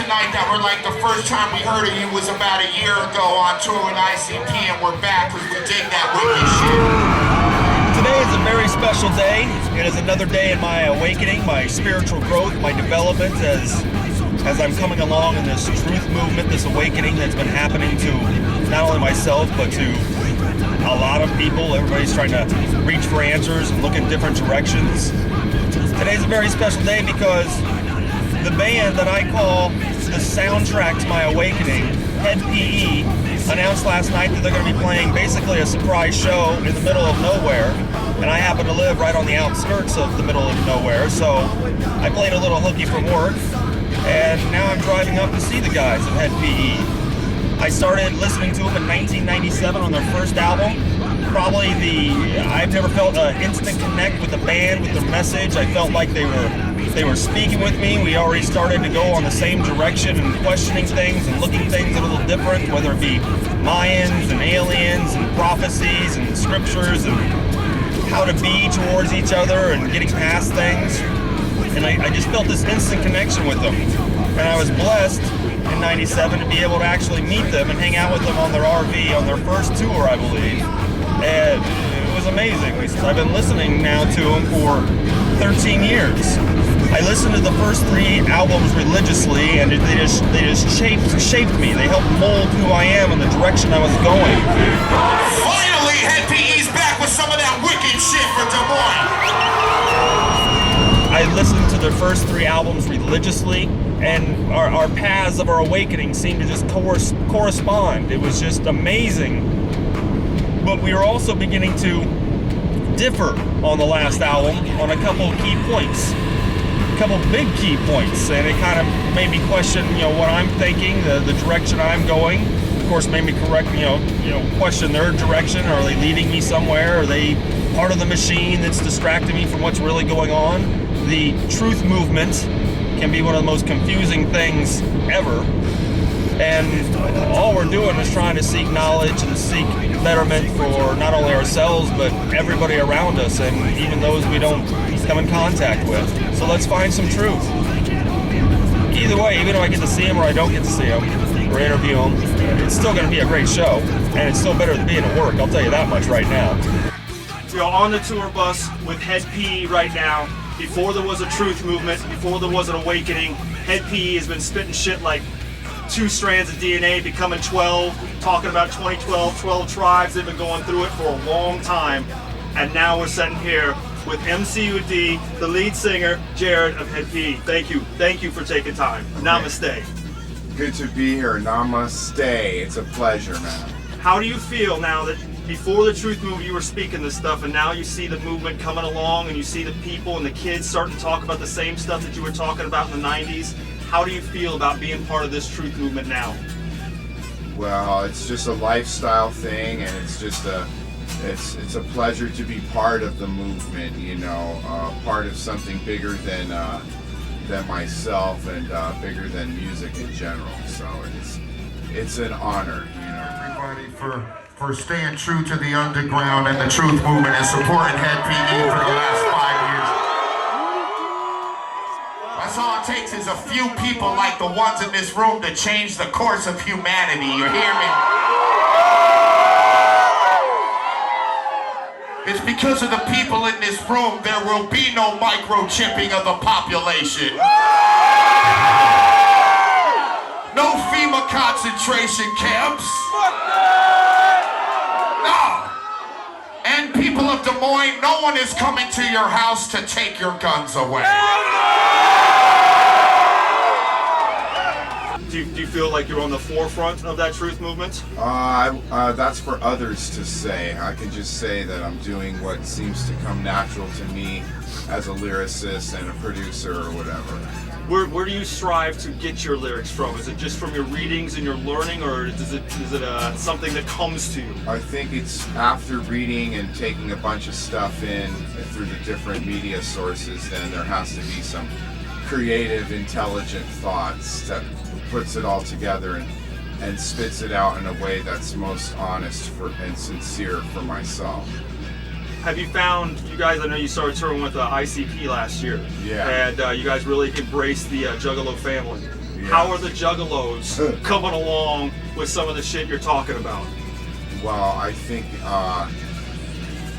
tonight that were like the first time we heard of you was about a year ago on tour with ICP, and we're back because we dig that wicked shit. Today is a very special day. It is another day in my awakening, my spiritual growth, my development as I'm coming along in this truth movement, this awakening that's been happening to not only myself, but to a lot of people. Everybody's trying to reach for answers and look in different directions. Today's a very special day because the band that I call the soundtrack to my awakening, HED P.E, announced last night that they're going to be playing basically a surprise show in the middle of nowhere. And I happen to live right on the outskirts of the middle of nowhere, so I played a little hooky from work. And now I'm driving up to see the guys of HED P.E. I started listening to them in 1997 on their first album. I've never felt an instant connect with the band, with their message. I felt like they were speaking with me. We already started to go on the same direction and questioning things and looking things a little different, whether it be Mayans and aliens and prophecies and scriptures and how to be towards each other and getting past things. And I just felt this instant connection with them. And I was blessed in 97 to be able to actually meet them and hang out with them on their RV on their first tour, I believe. And it was amazing. I've been listening now to them for 13 years. I listened to the first 3 albums religiously, and they just shaped me. They helped mold who I am and the direction I was going. Finally, HED PE's back with some of that wicked shit for Des Moines. I listened to their first 3 albums religiously, and our paths of our awakening seemed to just correspond. It was just amazing. But we were also beginning to differ on the last album on a couple of key points. A couple big key points, and it kind of made me question, what I'm thinking, the direction I'm going. Of course, made me question their direction. Are they leading me somewhere? Are they part of the machine that's distracting me from what's really going on? The truth movement can be one of the most confusing things ever. And all we're doing is trying to seek knowledge and seek betterment for not only ourselves, but everybody around us, and even those we don't come in contact with. So let's find some truth. Either way, even if I get to see them or I don't get to see them or interview them, it's still going to be a great show, and it's still better than being at work, I'll tell you that much right now. We are on the tour bus with HED P.E right now. Before there was a truth movement, before there was an awakening, HED P.E has been spitting shit like 2 strands of DNA, becoming 12, talking about 2012, 12 tribes. They've been going through it for a long time. And now we're sitting here with MCUD, the lead singer, Jahred of HED P.E. Thank you for taking time. Okay. Namaste. Good to be here. Namaste. It's a pleasure, man. How do you feel now that before the truth movement you were speaking this stuff, and now you see the movement coming along and you see the people and the kids starting to talk about the same stuff that you were talking about in the 90s? How do you feel about being part of this truth movement now? Well, it's just a lifestyle thing, and it's just it's a pleasure to be part of the movement, part of something bigger than myself and bigger than music in general. So it's an honor, Everybody for staying true to the underground and the truth movement and supporting HED PE for the last 5 years. That's all it takes is a few people like the ones in this room to change the course of humanity. You hear me? It's because of the people in this room there will be no microchipping of the population. No FEMA concentration camps. No. And people of Des Moines, no one is coming to your house to take your guns away. Do you feel like you're on the forefront of that truth movement? That's for others to say. I can just say that I'm doing what seems to come natural to me as a lyricist and a producer or whatever. Where do you strive to get your lyrics from? Is it just from your readings and your learning, or is it something that comes to you? I think it's after reading and taking a bunch of stuff in through the different media sources, then there has to be some creative, intelligent thoughts that puts it all together and spits it out in a way that's most honest and sincere for myself. Have you found, you guys, I know you started touring with ICP last year. Yeah. And you guys really embraced the Juggalo family. How are the Juggalos coming along with some of the shit you're talking about? Well, I think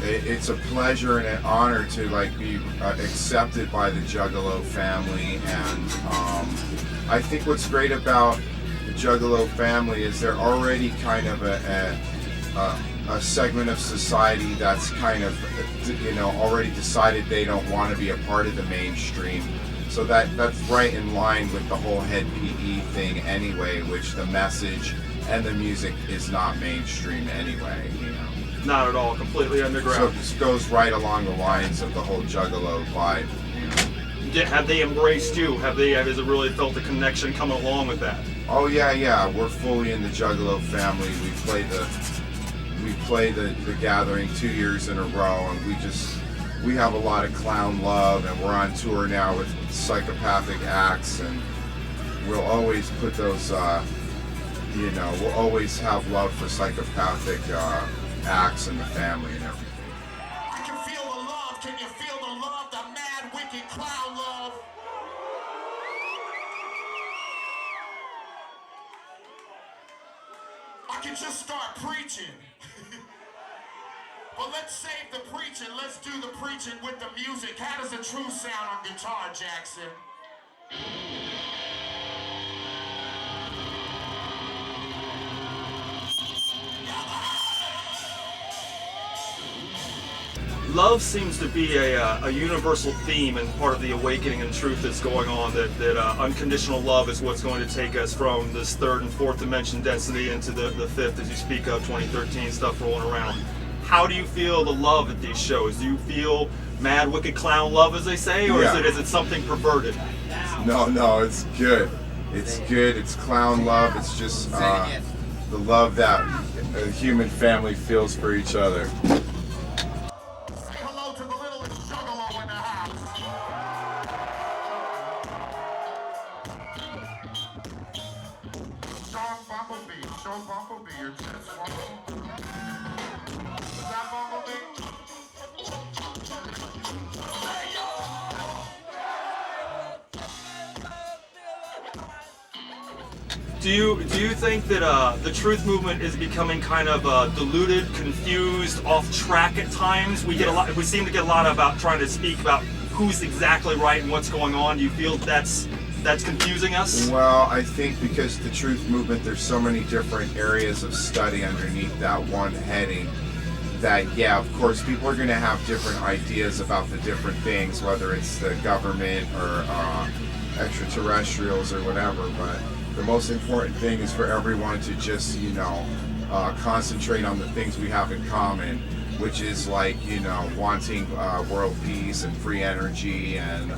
it's a pleasure and an honor to like be accepted by the Juggalo family, and I think what's great about the Juggalo family is they're already kind of a segment of society that's kind of, you know, already decided they don't want to be a part of the mainstream. So that's right in line with the whole Hed PE thing anyway, which the message and the music is not mainstream anyway, you know. Not at all, completely underground. So this goes right along the lines of the whole Juggalo vibe, you know. Have they embraced you? Has it really felt a connection coming along with that? Oh yeah, we're fully in the Juggalo family. We play the gathering 2 years in a row, and we have a lot of clown love, and we're on tour now with psychopathic acts, and we'll always put those, you know, we'll always have love for psychopathic acts in the family and everything. I can feel the love. Can you feel the love? The mad, wicked clown love. I can just start preaching. But let's save the preaching. Let's do the preaching with the music. How does TheTruth sound on guitar, Jackson? Love seems to be a universal theme and part of the awakening and truth that's going on, that unconditional love is what's going to take us from this third and fourth dimension density into the fifth, as you speak of, 2013 stuff rolling around. How do you feel the love at these shows? Do you feel mad, wicked clown love, as they say, or is it something perverted? No, it's good. It's good. It's clown love. It's just the love that a human family feels for each other. Say hello to the littlest juggalo in the house. Show Bumblebee your chest. Is that Bumblebee? Do you think that the truth movement is becoming kind of diluted, confused, off track at times? We seem to get a lot about trying to speak about who's exactly right and what's going on. Do you feel that's confusing us? Well, I think because the truth movement, there's so many different areas of study underneath that one heading that, yeah, of course, people are going to have different ideas about the different things, whether it's the government or extraterrestrials or whatever, but the most important thing is for everyone to just, you know, concentrate on the things we have in common, which is like, you know, wanting world peace and free energy and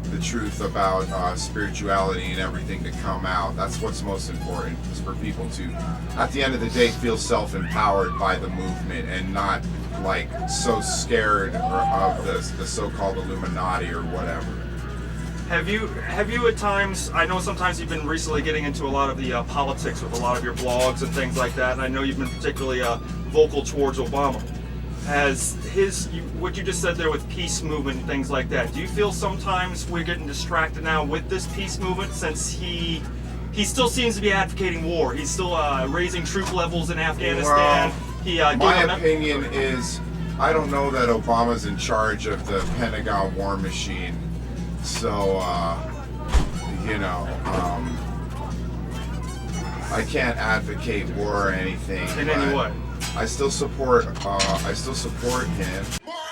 the truth about spirituality and everything to come out. That's what's most important, is for people to, at the end of the day, feel self-empowered by the movement and not like so scared of the so-called Illuminati or whatever. Have you at times, I know sometimes you've been recently getting into a lot of the politics with a lot of your blogs and things like that, and I know you've been particularly vocal towards Obama. Has what you just said there with peace movement and things like that, do you feel sometimes we're getting distracted now with this peace movement, since he still seems to be advocating war? He's still raising troop levels in Afghanistan. Well, my opinion is, I don't know that Obama's in charge of the Pentagon war machine. So, you know, I can't advocate war or anything. In any way. I still support him. More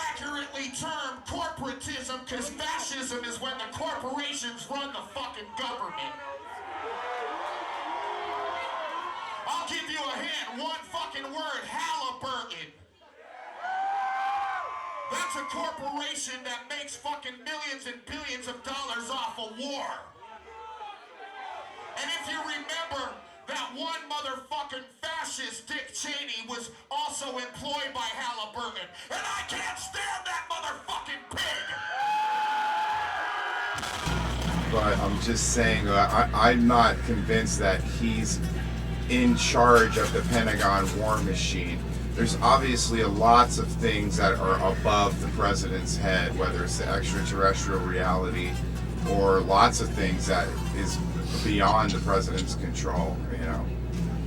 accurately termed corporatism, because fascism is when the corporations run the fucking government. I'll give you a hint. One fucking word. Halliburton. That's a corporation that makes fucking millions and billions of dollars off a war. And if you remember, that one motherfucking fascist, Dick Cheney, was also employed by Halliburton. And I can't stand that motherfucking pig! But I'm just saying, I'm not convinced that he's in charge of the Pentagon war machine. There's obviously lots of things that are above the president's head, whether it's the extraterrestrial reality or lots of things that is beyond the president's control, you know.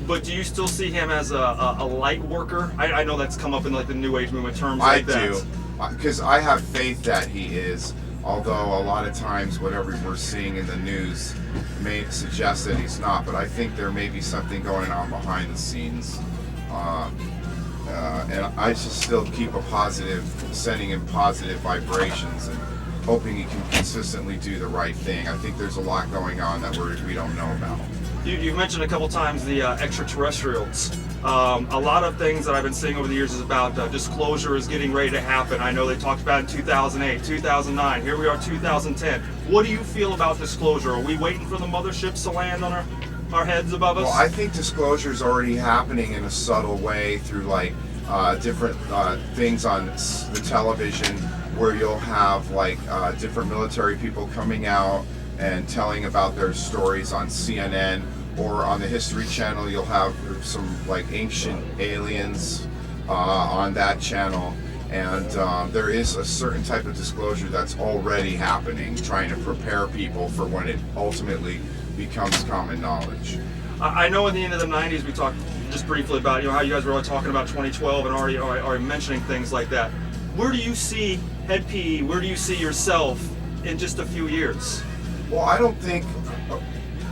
But do you still see him as a light worker? I know that's come up in like the New Age movement terms like that. I do, because I have faith that he is, although a lot of times whatever we're seeing in the news may suggest that he's not, but I think there may be something going on behind the scenes. And I just still keep sending him positive vibrations and hoping he can consistently do the right thing. I think there's a lot going on that we don't know about. You've mentioned a couple times the extraterrestrials. A lot of things that I've been seeing over the years is about disclosure is getting ready to happen. I know they talked about it in 2008, 2009. Here we are, 2010. What do you feel about disclosure? Are we waiting for the motherships to land on our heads above us? Well, I think disclosure is already happening in a subtle way through like different things on the television, where you'll have like different military people coming out and telling about their stories on CNN, or on the History Channel you'll have some like ancient aliens on that channel, and there is a certain type of disclosure that's already happening, trying to prepare people for when it ultimately becomes common knowledge. I know at the end of the 90s we talked just briefly about how you guys were all talking about 2012 and already mentioning things like that. Where do you see HED PE? Where do you see yourself in just a few years? Well, I don't think,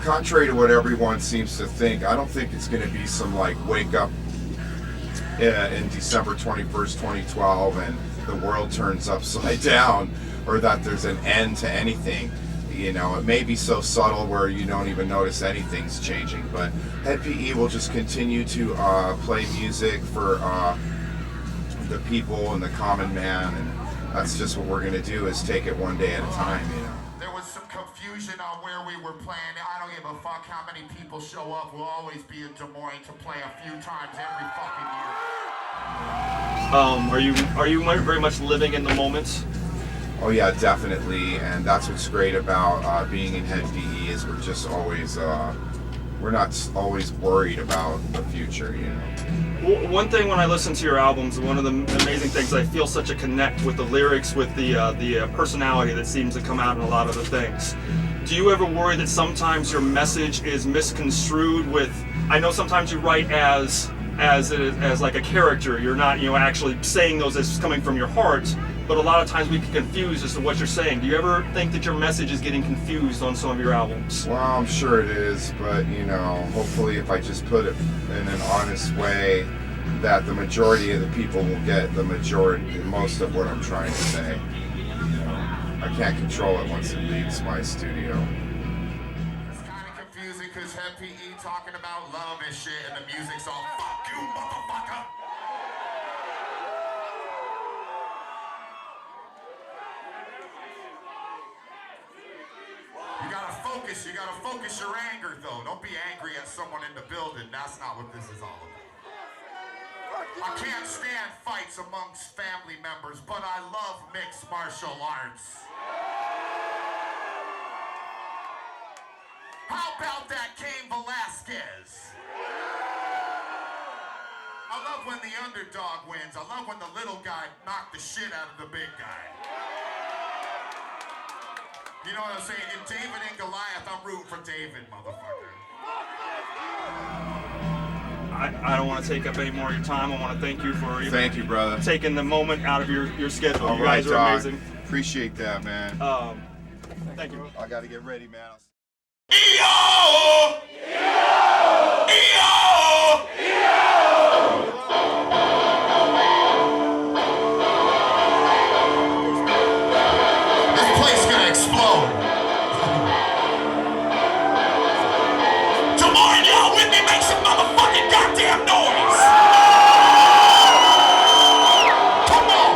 contrary to what everyone seems to think, I don't think it's going to be some like wake up in December 21st, 2012 and the world turns upside down, or that there's an end to anything. You know, it may be so subtle where you don't even notice anything's changing, but HED PE will just continue to play music for the people and the common man, and that's just what we're going to do, is take it one day at a time, you know. There was some confusion on where we were playing. I don't give a fuck how many people show up. We'll always be in Des Moines to play a few times every fucking year. Are you very much living in the moment? Oh yeah, definitely, and that's what's great about being in HED PE, is we're just always, we're not always worried about the future, you know. Well, one thing when I listen to your albums, one of the amazing things, I feel such a connect with the lyrics, with the personality that seems to come out in a lot of the things. Do you ever worry that sometimes your message is misconstrued with, I know sometimes you write as like a character, you're not, actually saying those as coming from your heart, but a lot of times we get confused as to what you're saying. Do you ever think that your message is getting confused on some of your albums? Well, I'm sure it is, but hopefully if I just put it in an honest way, that the majority of the people will get most of what I'm trying to say. I can't control it once it leaves my studio. It's kind of confusing because HED PE talking about love and shit, and the music's all fuck you, motherfucker. You gotta focus your anger though. Don't be angry at someone in the building. That's not what this is all about. I can't stand fights amongst family members, but I love mixed martial arts. How about that Cain Velasquez? I love when the underdog wins. I love when the little guy knocked the shit out of the big guy. You know what I'm saying? In David and Goliath, I'm rooting for David, motherfucker. I don't want to take up any more of your time. I want to thank you for Thank you, brother. Taking the moment out of your schedule. All you right, guys are Doc. amazing. Appreciate that, man. Thank you. I got to get ready, man. E-O! E-O! This place gonna explode. Come on, y'all with me, make some motherfucking goddamn noise. Come on.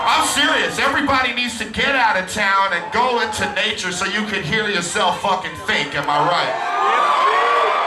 I'm serious. Everybody needs to get out of town and go into nature so you can hear yourself fucking think. Am I right?